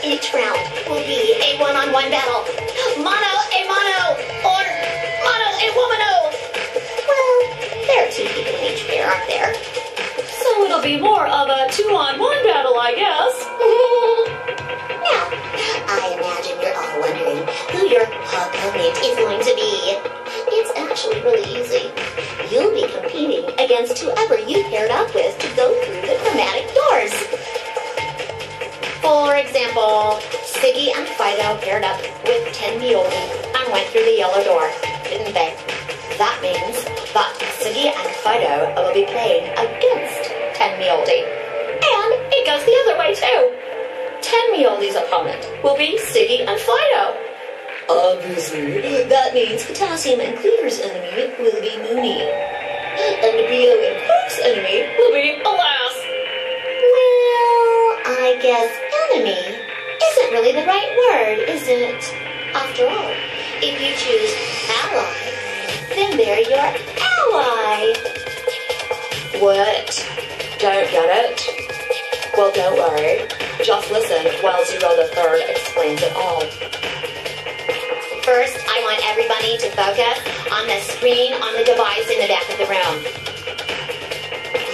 Each round will be a one-on-one battle. Mono a mono, or mono a womano. Well, there are 2 people in each pair, aren't there? So it'll be more of a 2-on-1 battle, I guess. Now, I imagine you're all wondering who your opponent is going to be. It's actually really easy. You'll be competing against whoever you paired up with to go through the chromatic doors. For example, Siggy and Fido paired up with Tenmioli and went through the yellow door, didn't they? That means that Siggy and Fido will be playing against Tenmioli. And it goes the other way too. Tenmioli's opponent will be Siggy and Fido. Obviously, that means Potassium and Cleaver's enemy will be Mooney. And Brio and Quark's enemy will be Alas. Well, I guess enemy isn't really the right word, is it? After all, if you choose ally, then they're your ally. What? Don't get it? Well, don't worry. Just listen while Zero the Third explains it all. First, I want everybody to focus on the screen on the device in the back of the room.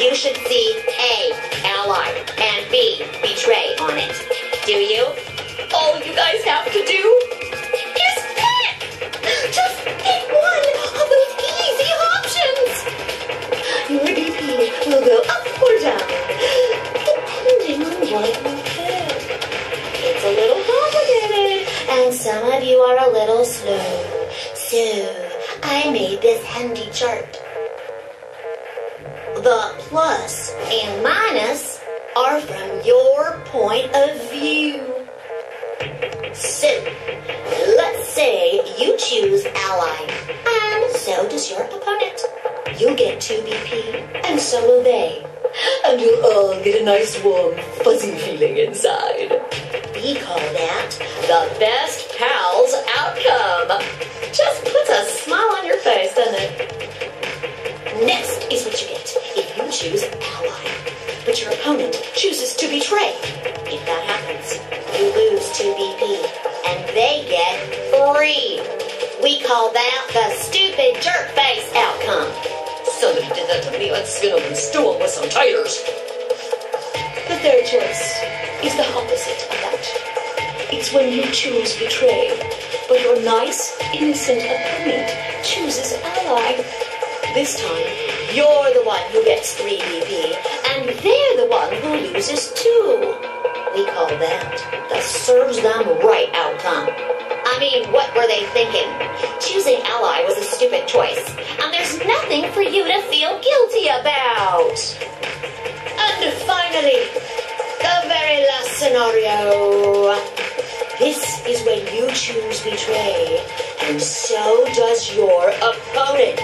You should see A, ally, and B, betray on it. Do you? All you guys have to do is pick! Just pick one of those easy options! Your DP will go up or down, depending on what you pick. It's a little complicated, and some of you are a little slow. So, I made this handy chart. The plus and minus are from your point of view. So, let's say you choose ally, and so does your opponent. You'll get 2 BP, and so will they. And you'll all get a nice warm, fuzzy feeling inside. We call that the best pals outcome. Just puts a smile on your face, doesn't it? Next is what you get if you choose ally, but your opponent chooses to betray. If that happens, you lose 2 BP, and they get 3. We call that the stupid jerk face outcome. Somebody did that to me. Let's spin them and stew them with some taters. The third choice is the opposite of that. It's when you choose betray, but your nice, innocent opponent chooses ally. This time, you're the one who gets 3 BP, and they're the one who loses 2. We call that the serves them right outcome. I mean, what were they thinking? Choosing ally was a stupid choice, and there's nothing for you to feel guilty about. And finally, the very last scenario. This is when you choose betray, and so does your opponent.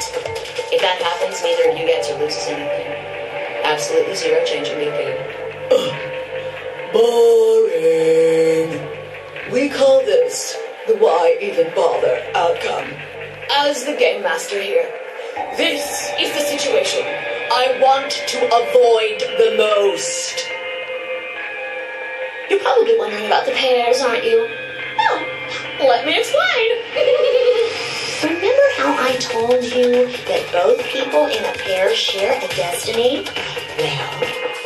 If that happens, neither of you gets or loses anything. Absolutely 0 change in BP. Boring. We call this the why even bother outcome. As the game master here, this is the situation I want to avoid the most. You're probably wondering about the pairs, aren't you? Well, let me explain. Remember how I told you that both people in a pair share a destiny? Well,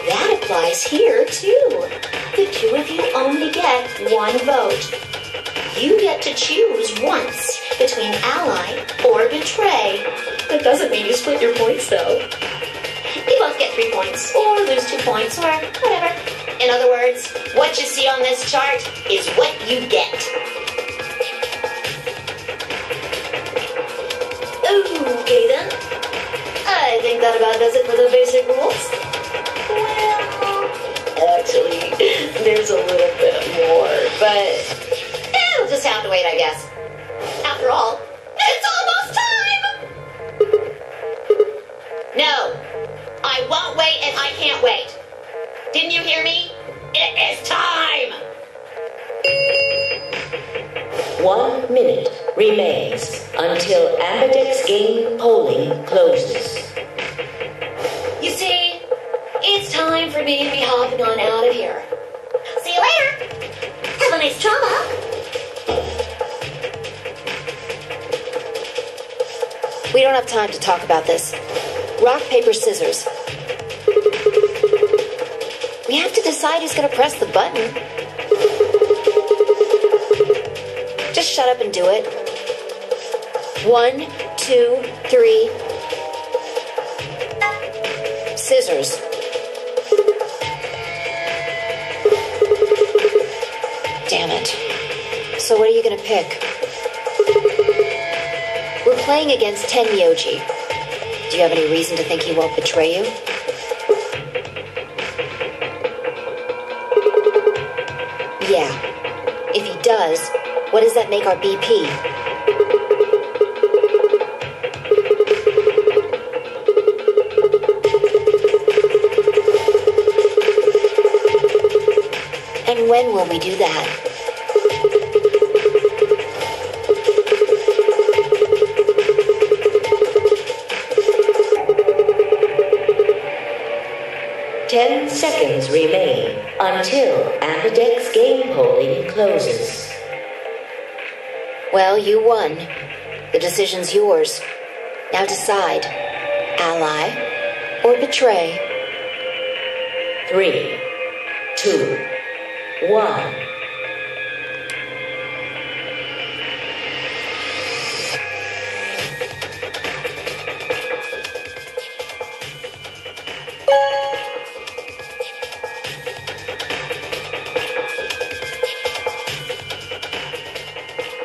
that applies here too. The 2 of you only get 1 vote. You get to choose once between ally or betray. That doesn't mean you split your points though. You both get 3 points, or lose 2 points, or whatever. In other words, what you see on this chart is what you get. Okay then. I think that about does it for the basic rules. Well, actually, there's a little bit more, but it'll just have to wait, I guess. After all, it's almost time! No, I won't wait and I can't wait. Didn't you hear me? It is time! 1 minute remains until ambidex game polling closes. You see, it's time for me to be hopping on out of here. See you later! Have a don't have time to talk about this. Rock, paper, scissors. We have to decide who's going to press the button. Just shut up and do it. 1, 2, 3. Scissors. Damn it. So what are you going to pick? We're playing against Tenmyoji. Do you have any reason to think he won't betray you? Yeah. If he does, what does that make our BP? And when will we do that? Ten seconds remain until ambidex game polling closes. Well, you won. The decision's yours. Now decide. Ally or betray? 3, 2, 1.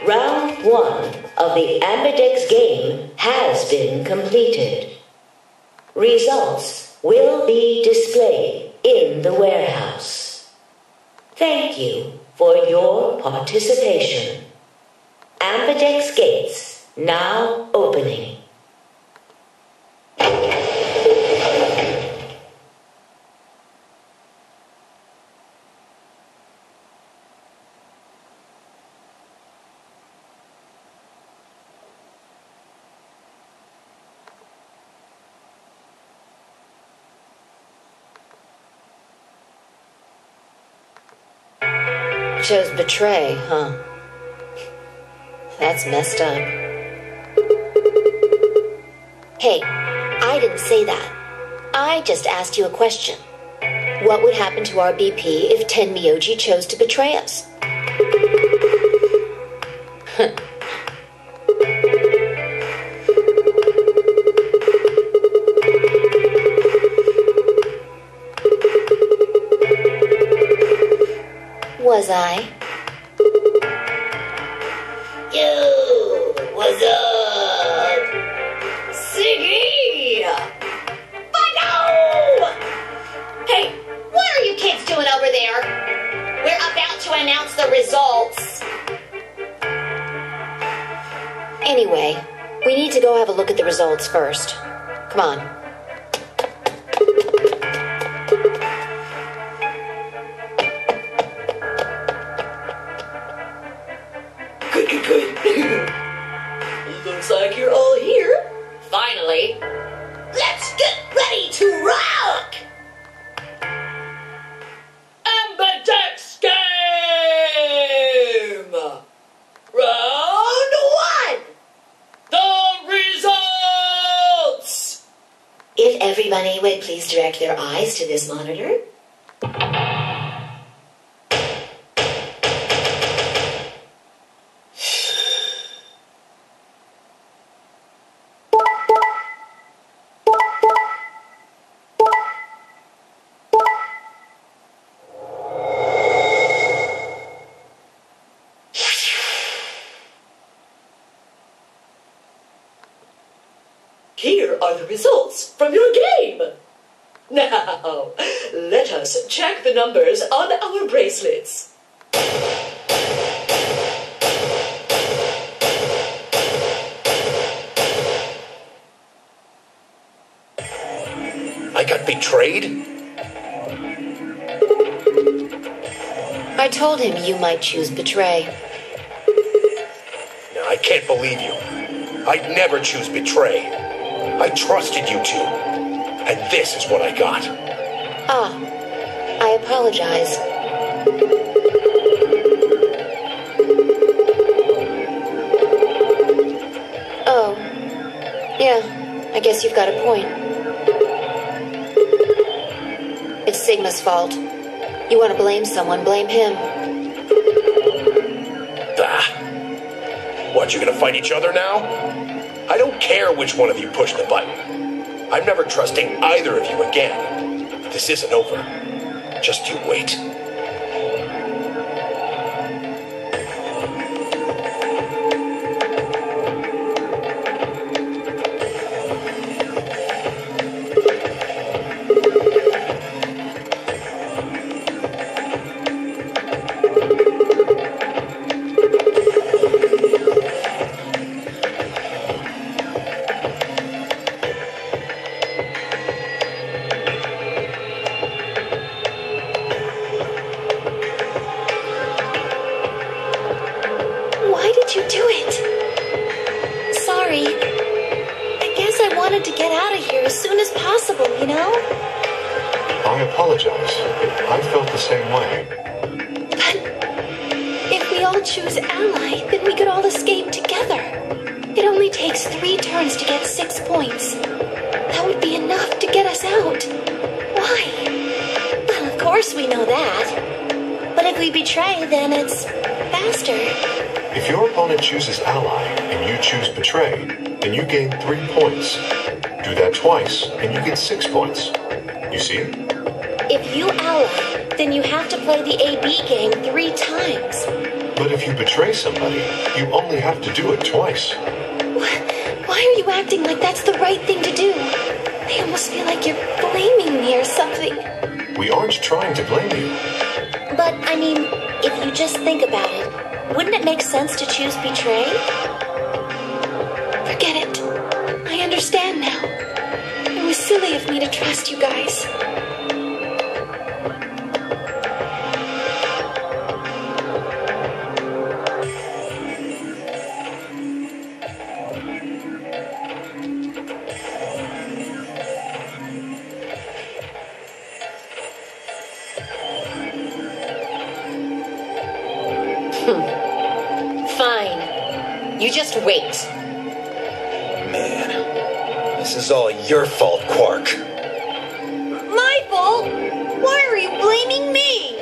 Round 1 of the ambidex game has been completed. Results will be displayed in the warehouse. Thank you for your participation. Ambidex gates now opening. Chose betray, huh? That's messed up. Hey, I didn't say that. I just asked you a question. What would happen to our BP if Tenmyoji chose to betray us? Was I? Yo, what's up? Siggy! Fido! Hey, what are you kids doing over there? We're about to announce the results. Anyway, we need to go have a look at the results first. Come on. Looks like you're all here. Finally. Let's get ready to rock! Ambidex game! Round 1! The results! If everybody would please direct their eyes to this monitor. Here are the results from your game. Now, let us check the numbers on our bracelets. I got betrayed? I told him you might choose betray. No, I can't believe you. I'd never choose betray. I trusted you two. And this is what I got. Ah, I apologize. Oh, yeah. I guess you've got a point. It's Sigma's fault. You want to blame someone, blame him. What, you gonna fight each other now? I don't care which one of you pushed the button. I'm never trusting either of you again. This isn't over. Just you wait. I apologize. I felt the same way. But if we all choose ally, then we could all escape together. It only takes 3 turns to get 6 points. That would be enough to get us out. Why? Well, of course we know that. But if we betray, then it's faster. If your opponent chooses ally and you choose betray, then you gain 3 points. Do that twice and you get 6 points. You see? If you ally, then you have to play the AB game 3 times. But if you betray somebody, you only have to do it twice. Why are you acting like that's the right thing to do? I almost feel like you're blaming me or something. We aren't trying to blame you. But, I mean, if you just think about it, wouldn't it make sense to choose betray? Forget it. I understand now. It was silly of me to trust you guys. Fine. You just wait. Man, this is all your fault, Quark. My fault? Why are you blaming me?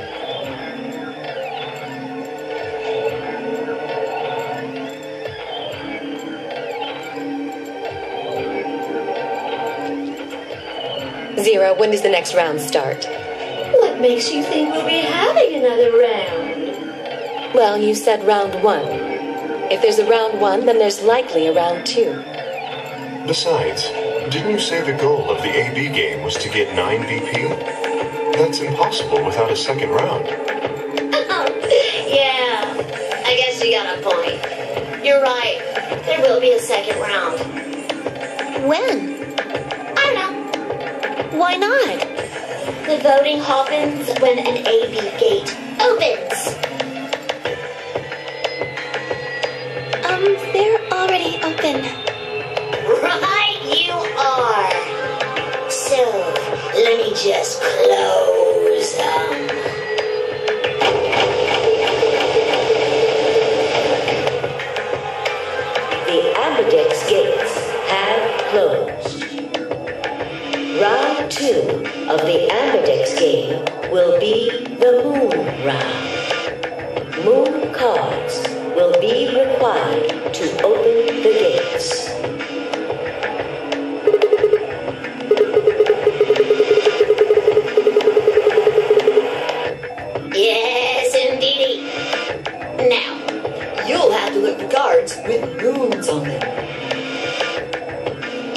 Zero, when does the next round start? What makes you think we'll be having another round? Well, you said round 1. If there's a round 1, then there's likely a round 2. Besides, didn't you say the goal of the AB game was to get 9 BP? That's impossible without a second round. Yeah, I guess you got a point. You're right. There will be a second round. When? I don't know. Why not? The voting happens when an AB gate opens. They're already open. Right you are. So, let me just close them. The ambidex gates have closed. Round 2 of the ambidex game will be the moon round. Moon cards will be required to open the gates. Yes, indeedy. Now, You'll have to look for cards with moons on them.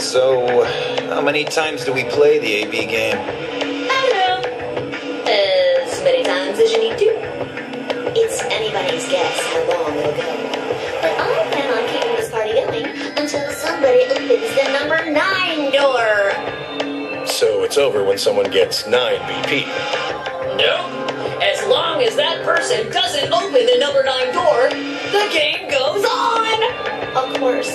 So, how many times do we play the AB game? I don't know. As many times as you need to. It's anybody's guess how long it'll go. But I plan on keeping this party going until somebody opens the number 9 door. So it's over when someone gets 9 BP. No. As long as that person doesn't open the number 9 door, the game goes on! Of course,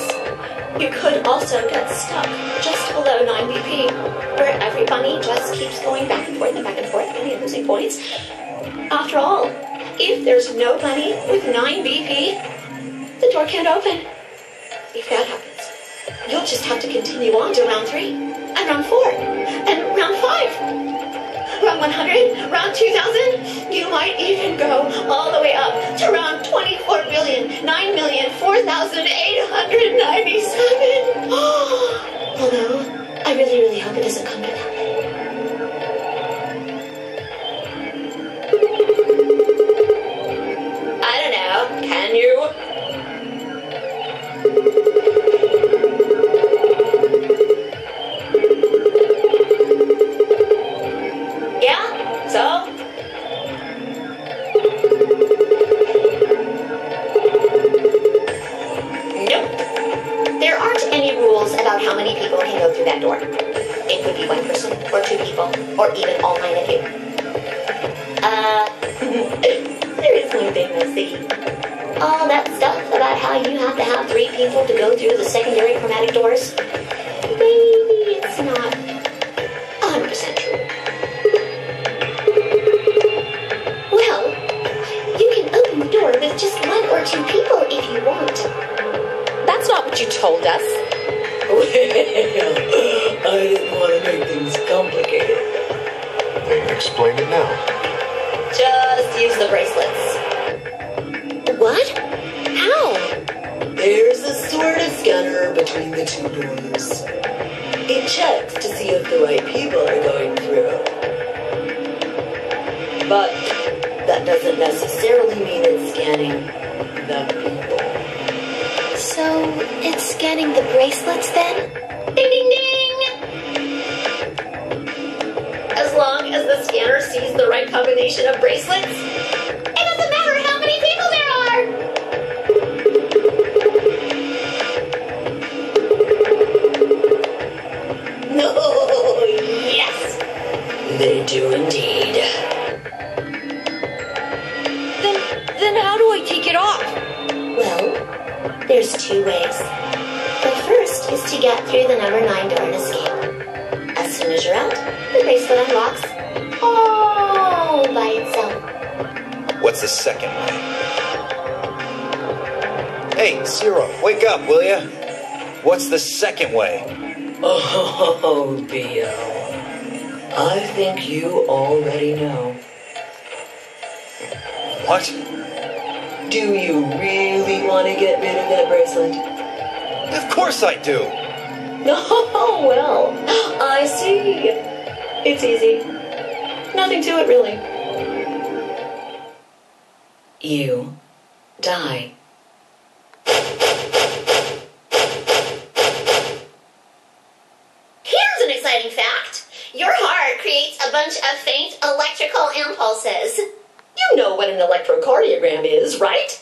you could also get stuck just below 9 BP, where every bunny just keeps going back and forth and back and forth, and losing points. After all, if there's no bunny with 9 BP, the door can't open. If that happens, you'll just have to continue on to round 3, and round 4, and round 5. Round 100, round 2000, you might even go all the way up to round 24,9,004,897. Although, I really, really hope it doesn't come to that. I don't know, can you? How many people can go through that door. It could be 1 person, or 2 people, or even all 9 of you. There is one thing though, Siggy. All that stuff about how you have to have 3 people to go through the secondary chromatic doors, maybe it's not 100% true. Well, you can open the door with just 1 or 2 people if you want. That's not what you told us. Well, I didn't want to make things complicated. Then explain it now. Just use the bracelets. What? How? There's a sort of scanner between the 2 doors. It checks to see if the right people are going through. But that doesn't necessarily mean it's scanning the people. So, it's scanning the bracelets then? Ding, ding, ding! As long as the scanner sees the right combination of bracelets, it doesn't matter how many people there are! No, yes! They do indeed. Then how do I take it off? Well, there's 2 ways. The first is to get through the number 9 door and escape. As soon as you're out, the bracelet unlocks all by itself. What's the second way? Hey, Zero, wake up, will ya? What's the second way? Oh, Bio. I think you already know. What? Do you really want to get rid of that bracelet? Of course I do. Oh, well, I see. It's easy. Nothing to it, really. You die. Here's an exciting fact. Your heart creates a bunch of faint electrical impulses. You know what an electrocardiogram is, right?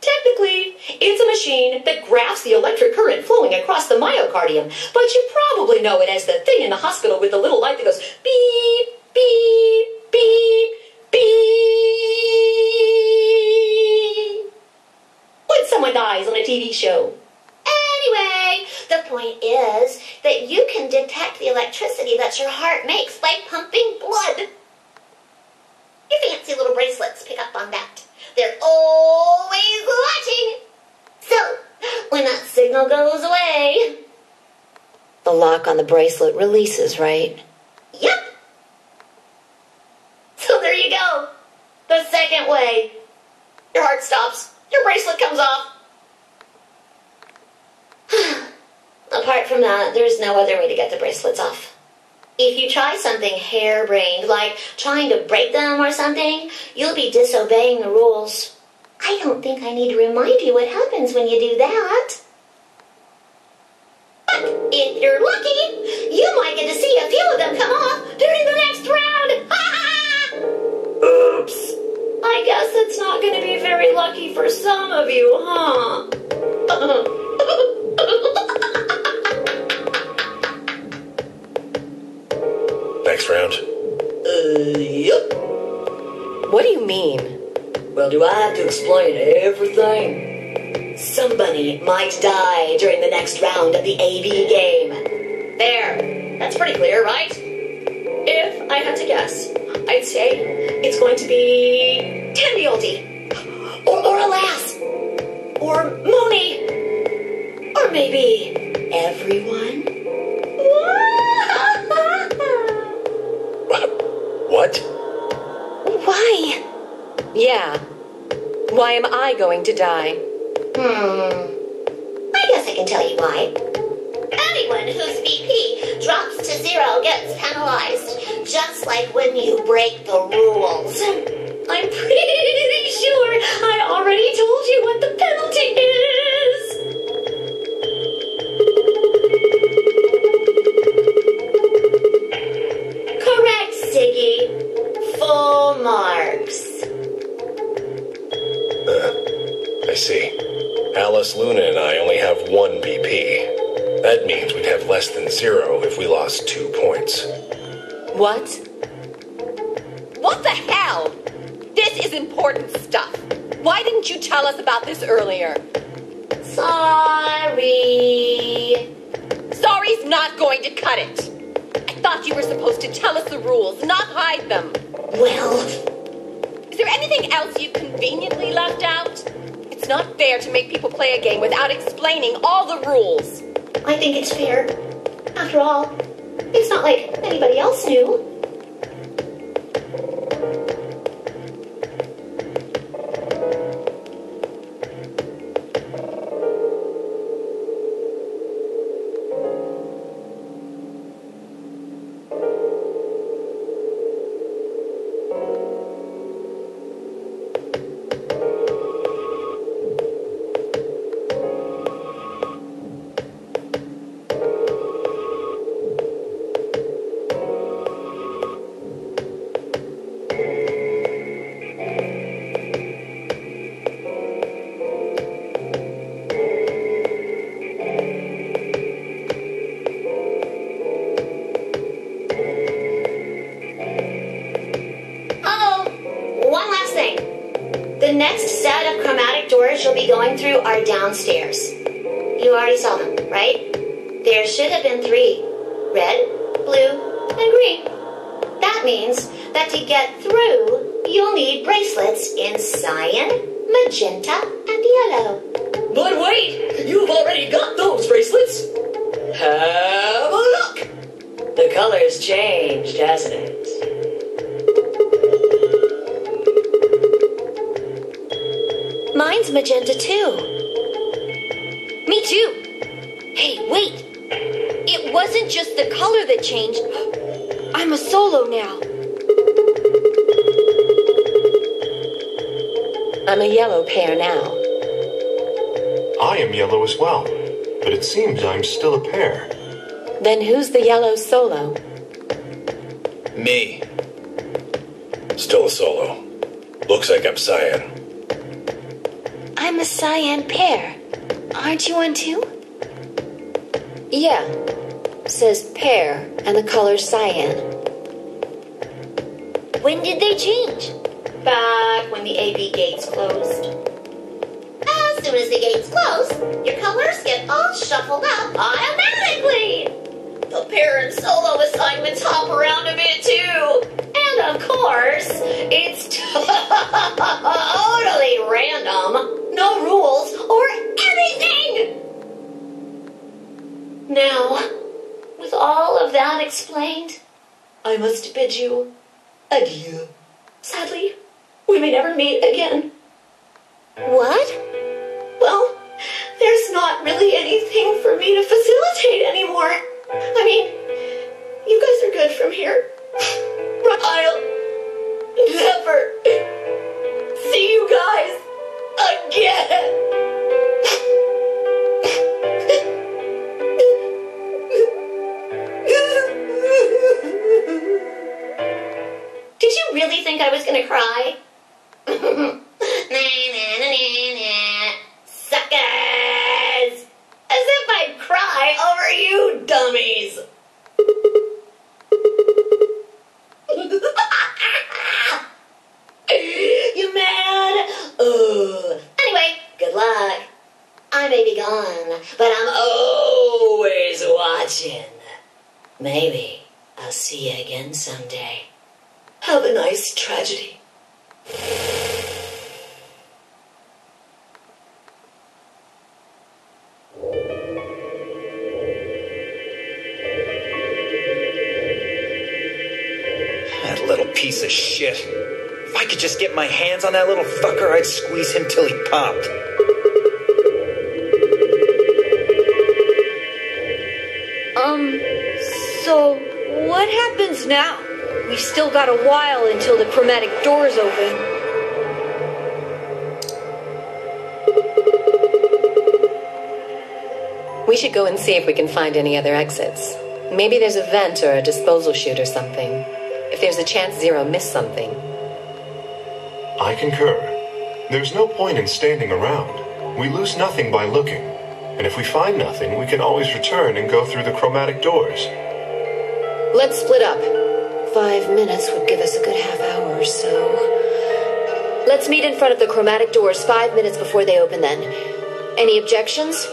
Technically, it's a machine that graphs the electric current flowing across the myocardium, but you probably know it as the thing in the hospital with the little light that goes beep, beep, beep, beep when someone dies on a TV show. Anyway, the point is that you can detect the electricity that your heart makes by pumping blood. Your fancy little bracelets pick up on that. They're always watching. So, when that signal goes away... The lock on the bracelet releases, right? Yep. So there you go. The second way. Your heart stops. Your bracelet comes off. Apart from that, there's no other way to get the bracelets off. If you try something harebrained, like trying to break them or something, you'll be disobeying the rules. I don't think I need to remind you what happens when you do that. But if you're lucky, you might get to see a few of them come off during the next round. Oops. I guess it's not going to be very lucky for some of you, huh? Next round. Yep. What do you mean? Well, do I have to explain everything? Somebody might die during the next round of the AB game. There. That's pretty clear, right? If I had to guess, I'd say it's going to be Tandy Oldie. Or Alas. Or Mooney. Or maybe everyone? What? Why? Yeah. Why am I going to die? I guess I can tell you why. Anyone whose BP drops to 0 gets penalized, just like when you break the rules. I'm pretty sure I already told you what the penalty is. Correct, Siggy. Full marks. I see. Alice, Luna, and I only have 1 BP. That means we'd have less than 0 if we lost 2 points. What? What the hell? This is important stuff. Why didn't you tell us about this earlier? Sorry. Sorry's not going to cut it. I thought you were supposed to tell us the rules, not hide them. Well, is there anything else you conveniently left out? It's not fair to make people play a game without explaining all the rules. I think it's fair. After all, it's not like anybody else knew. The next set of chromatic doors you'll be going through are downstairs. You already saw them, right? There should have been 3. Red, blue, and green. That means that to get through, you'll need bracelets in cyan, magenta, and yellow. But wait! You've already got those bracelets! Have a look! The color's changed, hasn't it? Mine's magenta too. Me too. Hey, wait. It wasn't just the color that changed. I'm a solo now. I'm a yellow pair now. I am yellow as well, but it seems I'm still a pair. Then who's the yellow solo? Me. Still a solo. Looks like I'm cyan. I'm a cyan pair. Aren't you one too? Yeah. Says pear, and the color's cyan. When did they change? Back when the AP gates closed. As soon as the gates close, your colors get all shuffled up automatically. The pair and solo assignments hop around a bit too. And of course, it's totally random. No rules or anything. Now, with all of that explained, I must bid you adieu. Sadly, we may never meet again. What? Well, there's not really anything for me to facilitate anymore. I mean, you guys are good from here. I'll never see you guys again. Did you really think I was gonna cry? Suckers! As if I'd cry over you dummies! You mad? Anyway, good luck. I may be gone, but I'm always watching. Maybe I'll see you again someday. Have a nice tragedy. piece of shit. If I could just get my hands on that little fucker, I'd squeeze him till he popped. So what happens now? We've still got a while until the chromatic doors open. We should go and see if we can find any other exits. Maybe there's a vent or a disposal chute or something. If there's a chance Zero missed something. I concur. There's no point in standing around. We lose nothing by looking. And if we find nothing, we can always return and go through the chromatic doors. Let's split up. 5 minutes would give us a good half hour or so. Let's meet in front of the chromatic doors 5 minutes before they open then. Any objections?